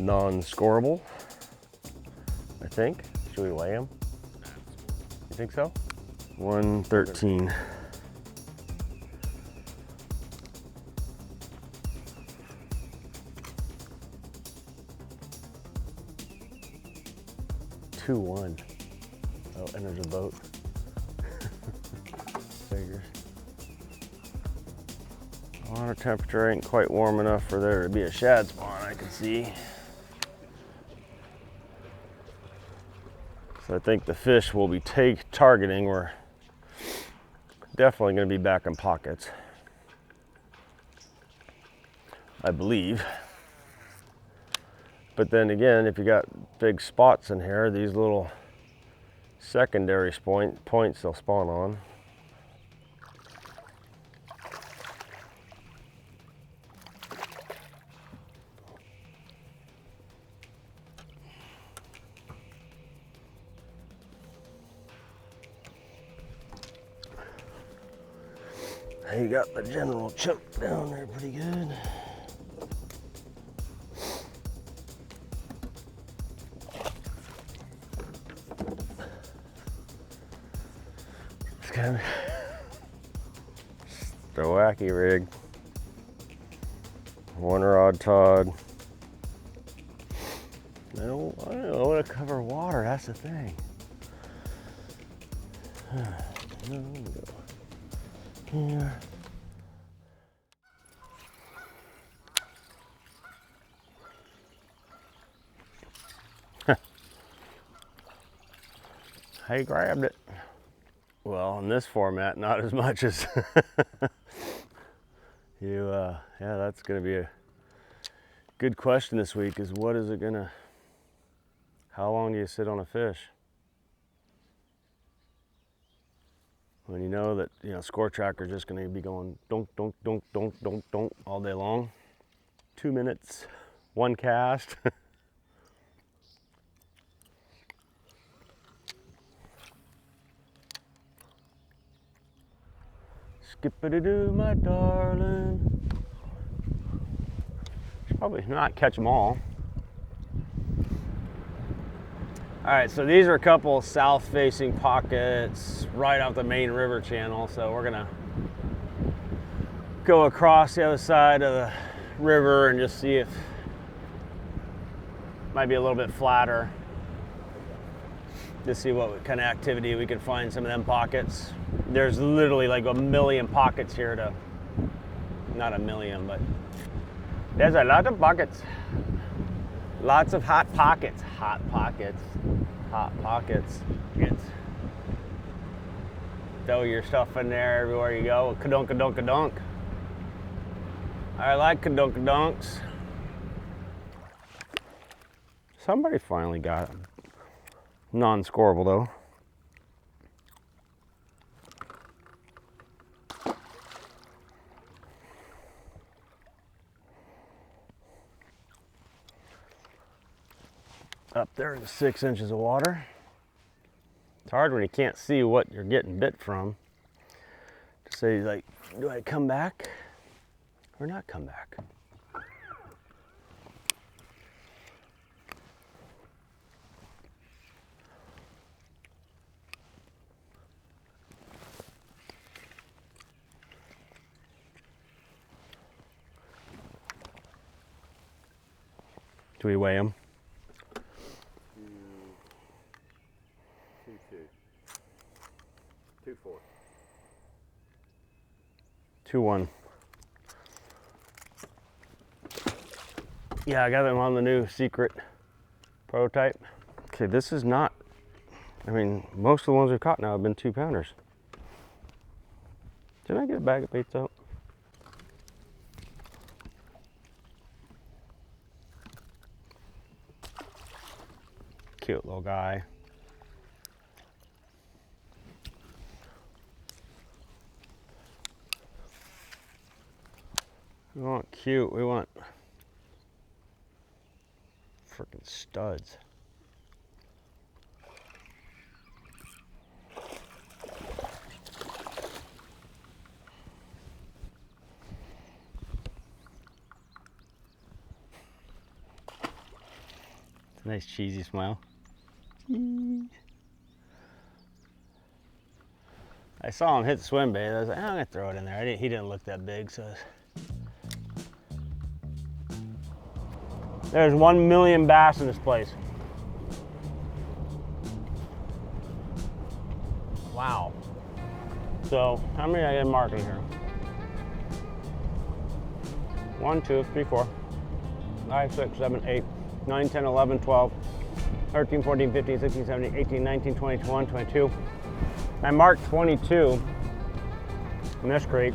non-scoreable, I think. Should we weigh him? You think so? 113. $2.1. Oh, and there's a boat. Figures. Water temperature ain't quite warm enough for there to be a shad spawn, I can see. So I think the fish will be targeting. We're definitely going to be back in pockets, I believe. But then again, if you got big spots in here, these little secondary points they'll spawn on. You got the general choke down there pretty good. It's kind of a wacky rig. One rod Todd. I don't want to cover water, that's the thing. Here. I grabbed it. Well, in this format, not as much as you. Yeah, that's going to be a good question this week. Is what is it gonna? How long do you sit on a fish? When you know that, you know, score tracker is just going to be going donk, donk, donk, donk, donk, donk all day long. 2 minutes, one cast. Skip-a-doo, my darling. Should probably not catch them all. All right, so these are a couple south-facing pockets right off the main river channel. So we're gonna go across the other side of the river and just see if it might be a little bit flatter. To see what kind of activity we can find some of them pockets. There's literally like a million pockets here to, not a million, but there's a lot of pockets. Lots of hot pockets. Hot pockets. Hot pockets. Throw your stuff in there everywhere you go. Kadunk, kadunk, kadunk. I like kadunk, kadunks. Somebody finally got them. Non-scoreable though. Up there is 6 inches of water. It's hard when you can't see what you're getting bit from. To say, like, do I come back or not come back? Do we weigh them? 2.4. 2.1. Yeah, I got them on the new secret prototype. Okay, this is not, I mean, most of the ones we've caught now have been 2-pounders. Did I get a bag of baits out? Cute little guy. We want cute, we want freaking studs. Nice cheesy smile. I saw him hit the swim bait. I was like, I'm gonna throw it in there. He didn't look that big, so. There's 1 million bass in this place. Wow. So, how many I get marking here? 1, 2, 3, 4, 5, 6, 7, 8, 9, 10, 11, 12, 13, 14, 15, 16, 17, 18, 19, 20, 21, 22. I marked 22 in this crate.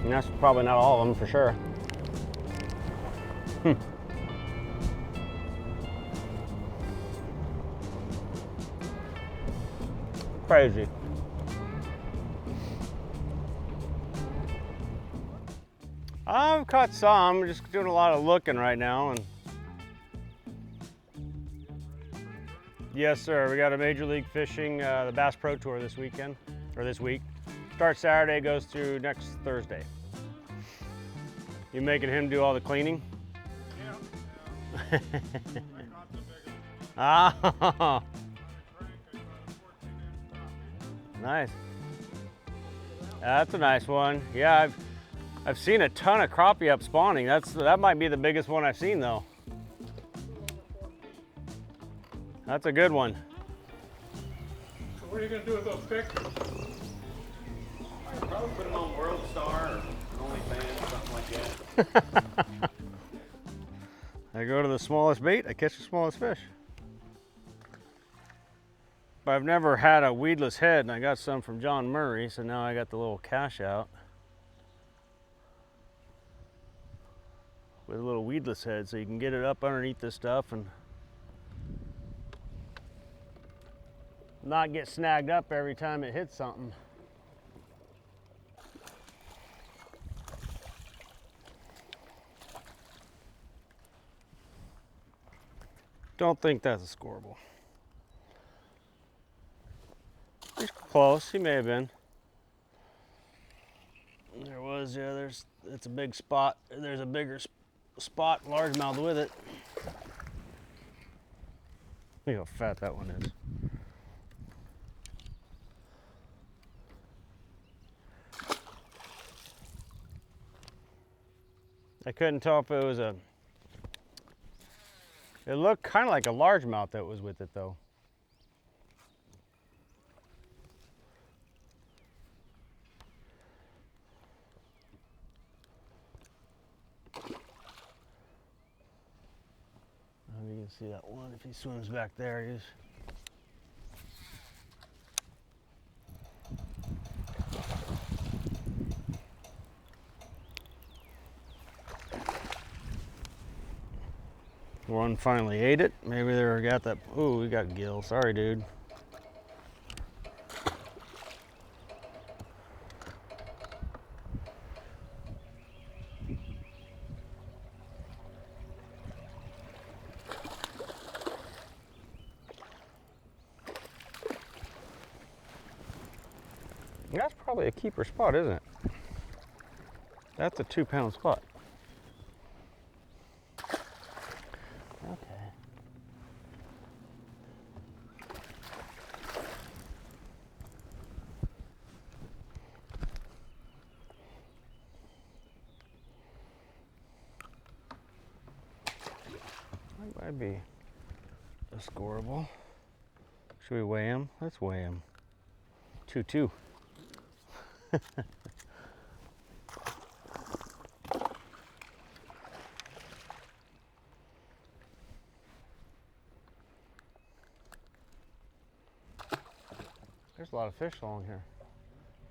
And that's probably not all of them for sure. Crazy. I've caught some. I'm just doing a lot of looking right now. And yes, sir. We got a Major League Fishing, the Bass Pro Tour this weekend, or this week. Starts Saturday, goes through next Thursday. You making him do all the cleaning? Yeah. Ah. Nice. That's a nice one. Yeah, I've seen a ton of crappie up spawning. That might be the biggest one I've seen though. That's a good one. So what are you gonna do with those pictures? I'd probably put them on World Star or OnlyFans, something like that. I go to the smallest bait, I catch the smallest fish. But I've never had a weedless head, and I got some from John Murray, so now I got the little cash out with a little weedless head, so you can get it up underneath this stuff and not get snagged up every time it hits something. Don't think that's a scoreable. He's close, he may have been. There was, yeah, it's a big spot. There's a bigger spot, largemouth with it. Look how fat that one is. I couldn't tell if it was it looked kind of like a largemouth that was with it though. You can see that one if he swims back there. He's one finally ate it. Maybe they got that. Ooh, we got gill. Sorry, dude. That's probably a keeper spot, isn't it? That's a 2-pound spot. Okay. That might be a scoreable. Should we weigh him? Let's weigh him. 2-2. There's a lot of fish along here.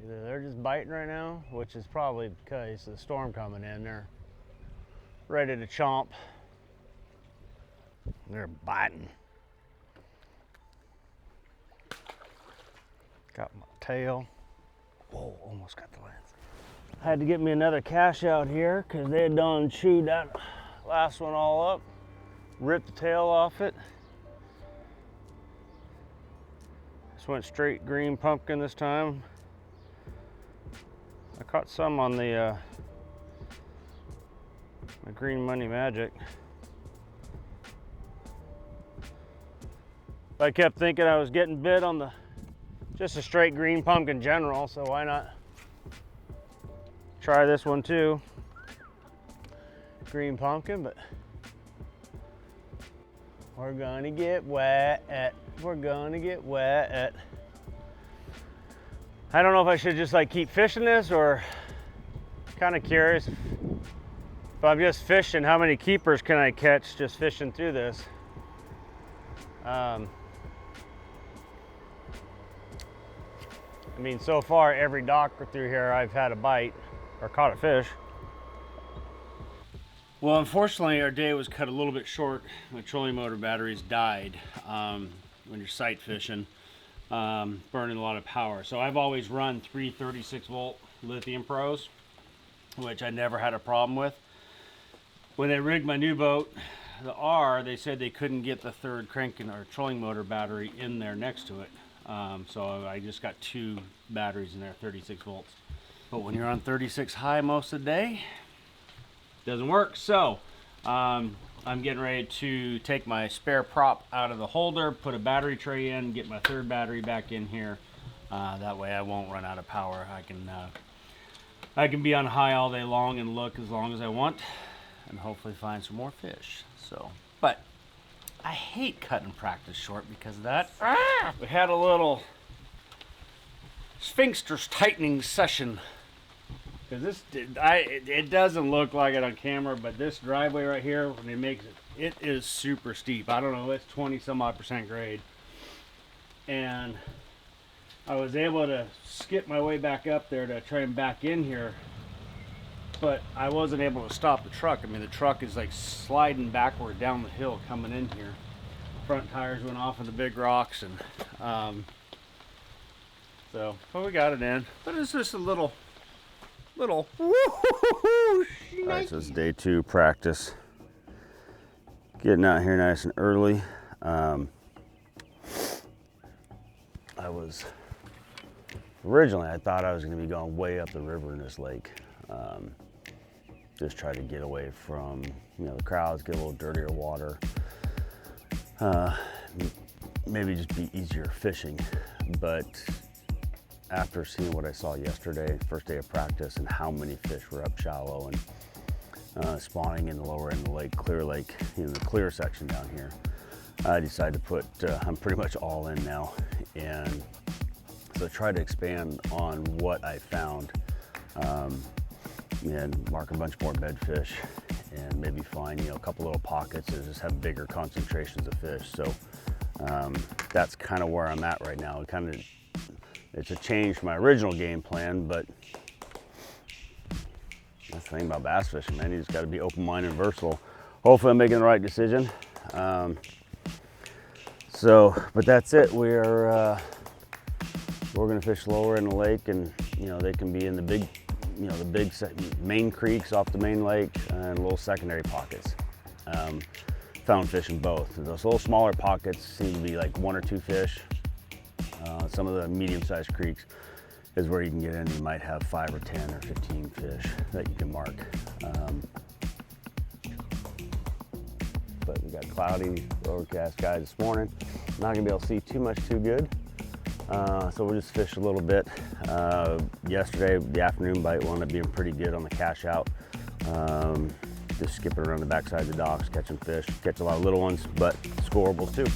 Either they're just biting right now, which is probably because of the storm coming in. They're ready to chomp. They're biting. Got my tail. Whoa, almost got the lens. I had to get me another cash out here because they had done chewed that last one all up. Ripped the tail off it. Just went straight green pumpkin this time. I caught some on the My green money magic. I kept thinking I was getting bit on the just a straight green pumpkin general, so why not try this one too? Green pumpkin, but we're gonna get wet. We're gonna get wet. I don't know if I should just like keep fishing this, or kind of curious if I'm just fishing, how many keepers can I catch just fishing through this? I mean, so far every dock through here I've had a bite or caught a fish. Well, unfortunately our day was cut a little bit short. My trolling motor batteries died when you're sight fishing, burning a lot of power. So I've always run 3 36-volt lithium pros, which I never had a problem with. When they rigged my new boat, the R, they said they couldn't get the third cranking or trolling motor battery in there next to it. So I just got 2 batteries in there, 36 volts. But when you're on 36 high most of the day, it doesn't work. So I'm getting ready to take my spare prop out of the holder, put a battery tray in, get my third battery back in here. That way I won't run out of power. I can be on high all day long and look as long as I want, and hopefully find some more fish. So, but I hate cutting practice short because of that. We had a little sphincters tightening session, because it doesn't look like it on camera, but this driveway right here, when it makes it is super steep. I don't know, it's 20 some odd % grade, and I was able to skip my way back up there to try and back in here, but I wasn't able to stop the truck. I mean, the truck is like sliding backward down the hill coming in here. Front tires went off of the big rocks, and so, but we got it in. But it's just a little. All right, so it's day 2 practice. Getting out here nice and early. Originally I thought I was going to be going way up the river in this lake. Just try to get away from, the crowds, get a little dirtier water. Maybe just be easier fishing. But after seeing what I saw yesterday, first day of practice, and how many fish were up shallow and spawning in the lower end of the lake, Clear Lake, the clear section down here, I decided to put, I'm pretty much all in now. And so try to expand on what I found, and mark a bunch more bedfish, and maybe find a couple little pockets that just have bigger concentrations of fish. So that's kind of where I'm at right now. It's a change from my original game plan, but that's the thing about bass fishing, man. You just got to be open-minded and versatile. Hopefully I'm making the right decision. But that's it. We're gonna fish lower in the lake, and they can be in the big, the big main creeks off the main lake, and little secondary pockets. Found fish in both. Those little smaller pockets seem to be like 1 or 2 fish. Some of the medium-sized creeks is where you can get in. You might have 5 or 10 or 15 fish that you can mark. But we got cloudy, overcast skies this morning. Not gonna be able to see too much too good. So we'll just fish a little bit. Yesterday, the afternoon bite wound up being pretty good on the cash out. Just skipping around the backside of the docks, catching fish. Catch a lot of little ones, but scorables too.